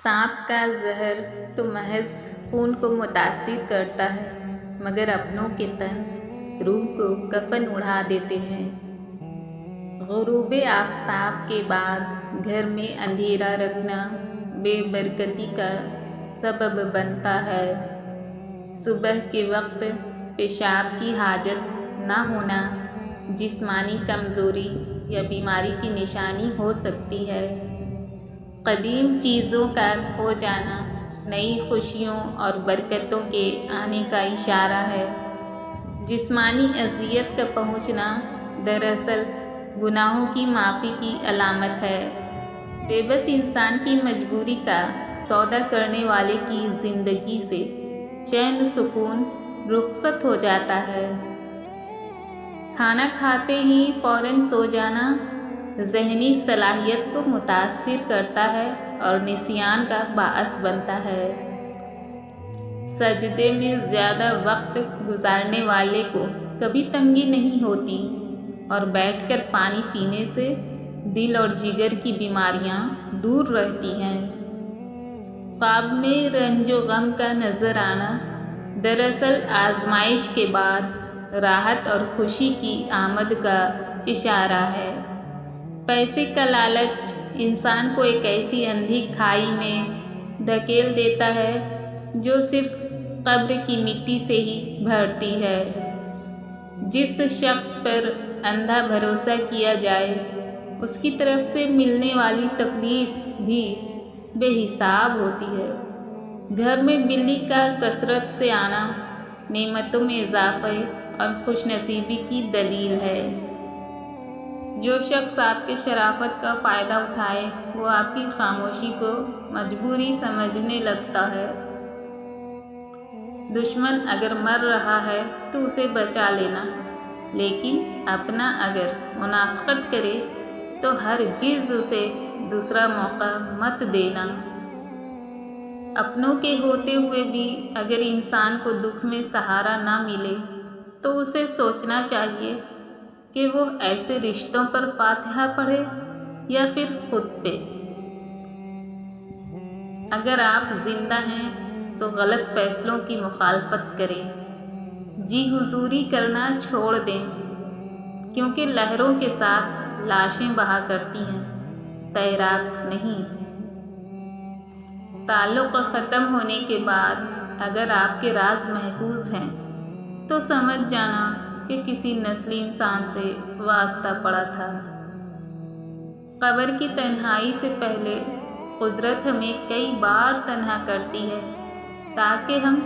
سانپ کا زہر تو محض خون کو متاثر کرتا ہے، مگر اپنوں کے طنز روح کو کفن اڑا دیتے ہیں۔ غروب آفتاب کے بعد گھر میں اندھیرا رکھنا بے برکتی کا سبب بنتا ہے۔ صبح کے وقت پیشاب کی حاجت نہ ہونا جسمانی کمزوری یا بیماری کی نشانی ہو سکتی ہے۔ قدیم چیزوں کا کھو جانا نئی خوشیوں اور برکتوں کے آنے کا اشارہ ہے۔ جسمانی اذیت کا پہنچنا دراصل گناہوں کی معافی کی علامت ہے۔ بے بس انسان کی مجبوری کا سودا کرنے والے کی زندگی سے چین و سکون رخصت ہو جاتا ہے۔ کھانا کھاتے ہی فوراً سو جانا ذہنی صلاحیت کو متاثر کرتا ہے اور نسیان کا باعث بنتا ہے۔ سجدے میں زیادہ وقت گزارنے والے کو کبھی تنگی نہیں ہوتی اور بیٹھ کر پانی پینے سے دل اور جگر کی بیماریاں دور رہتی ہیں۔ خواب میں رنج و غم کا نظر آنا دراصل آزمائش کے بعد راحت اور خوشی کی آمد کا اشارہ ہے۔ پیسے کا لالچ انسان کو ایک ایسی اندھی کھائی میں دھکیل دیتا ہے جو صرف قبر کی مٹی سے ہی بھرتی ہے۔ جس شخص پر اندھا بھروسہ کیا جائے اس کی طرف سے ملنے والی تکلیف بھی بے حساب ہوتی ہے۔ گھر میں بلی کا کثرت سے آنا نعمتوں میں اضافے اور خوش نصیبی کی دلیل ہے۔ جو شخص آپ کے شرافت کا فائدہ اٹھائے وہ آپ کی خاموشی کو مجبوری سمجھنے لگتا ہے۔ دشمن اگر مر رہا ہے تو اسے بچا لینا، لیکن اپنا اگر منافقت کرے تو ہرگز اسے دوسرا موقع مت دینا۔ اپنوں کے ہوتے ہوئے بھی اگر انسان کو دکھ میں سہارا نہ ملے تو اسے سوچنا چاہیے کہ وہ ایسے رشتوں پر فاتحہ پڑھے یا پھر خود پہ۔ اگر آپ زندہ ہیں تو غلط فیصلوں کی مخالفت کریں، جی حضوری کرنا چھوڑ دیں، کیونکہ لہروں کے ساتھ لاشیں بہا کرتی ہیں، تیراک نہیں۔ تعلق ختم ہونے کے بعد اگر آپ کے راز محفوظ ہیں تو سمجھ جانا کہ کسی نسلی انسان سے واسطہ پڑا تھا۔ قبر کی تنہائی سے پہلے قدرت ہمیں کئی بار تنہا کرتی ہے تاکہ ہم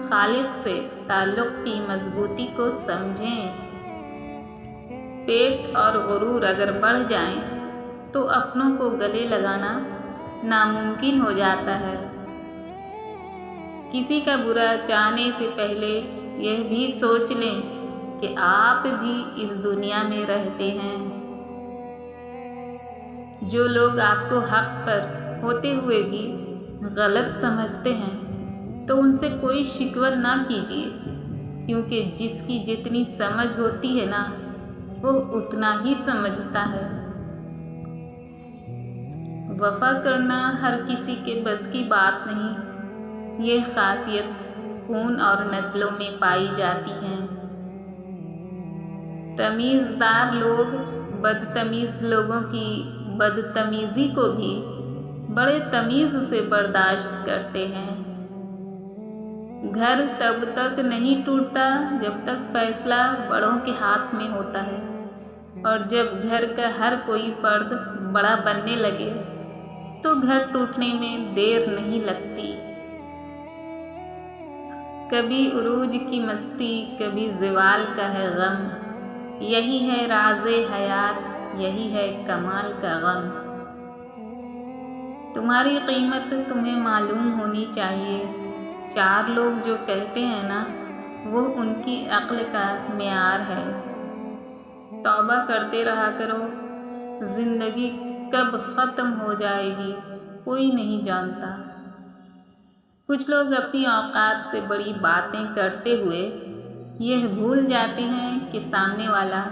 خالق سے تعلق کی مضبوطی کو سمجھیں۔ پیٹ اور غرور اگر بڑھ جائیں تو اپنوں کو گلے لگانا ناممکن ہو جاتا ہے۔ کسی کا برا چاہنے سے پہلے یہ بھی سوچ لیں کہ آپ بھی اس دنیا میں رہتے ہیں۔ جو لوگ آپ کو حق پر ہوتے ہوئے بھی غلط سمجھتے ہیں تو ان سے کوئی شکوہ نہ کیجیے، کیونکہ جس کی جتنی سمجھ ہوتی ہے نا وہ اتنا ہی سمجھتا ہے۔ وفا کرنا ہر کسی کے بس کی بات نہیں، یہ خاصیت خون اور نسلوں میں پائی جاتی ہے۔ تمیزدار لوگ بدتمیز لوگوں کی بدتمیزی کو بھی بڑے تمیز سے برداشت کرتے ہیں۔ گھر تب تک نہیں ٹوٹتا جب تک فیصلہ بڑوں کے ہاتھ میں ہوتا ہے، اور جب گھر کا ہر کوئی فرد بڑا بننے لگے تو گھر ٹوٹنے میں دیر نہیں لگتی۔ کبھی عروج کی مستی، کبھی زوال کا ہے غم، یہی ہے راز حیات، یہی ہے کمال کا غم۔ تمہاری قیمت تمہیں معلوم ہونی چاہیے۔ چار لوگ جو کہتے ہیں نا وہ ان کی عقل کا معیار ہے۔ توبہ کرتے رہا کرو، زندگی کب ختم ہو جائے گی کوئی نہیں جانتا۔ کچھ لوگ اپنی اوقات سے بڑی باتیں کرتے ہوئے یہ بھول جاتے ہیں کہ سامنے والا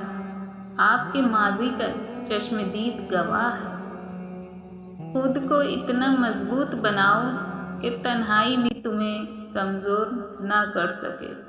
آپ کے ماضی کا چشمدید گواہ ہے۔ خود کو اتنا مضبوط بناؤ کہ تنہائی بھی تمہیں کمزور نہ کر سکے۔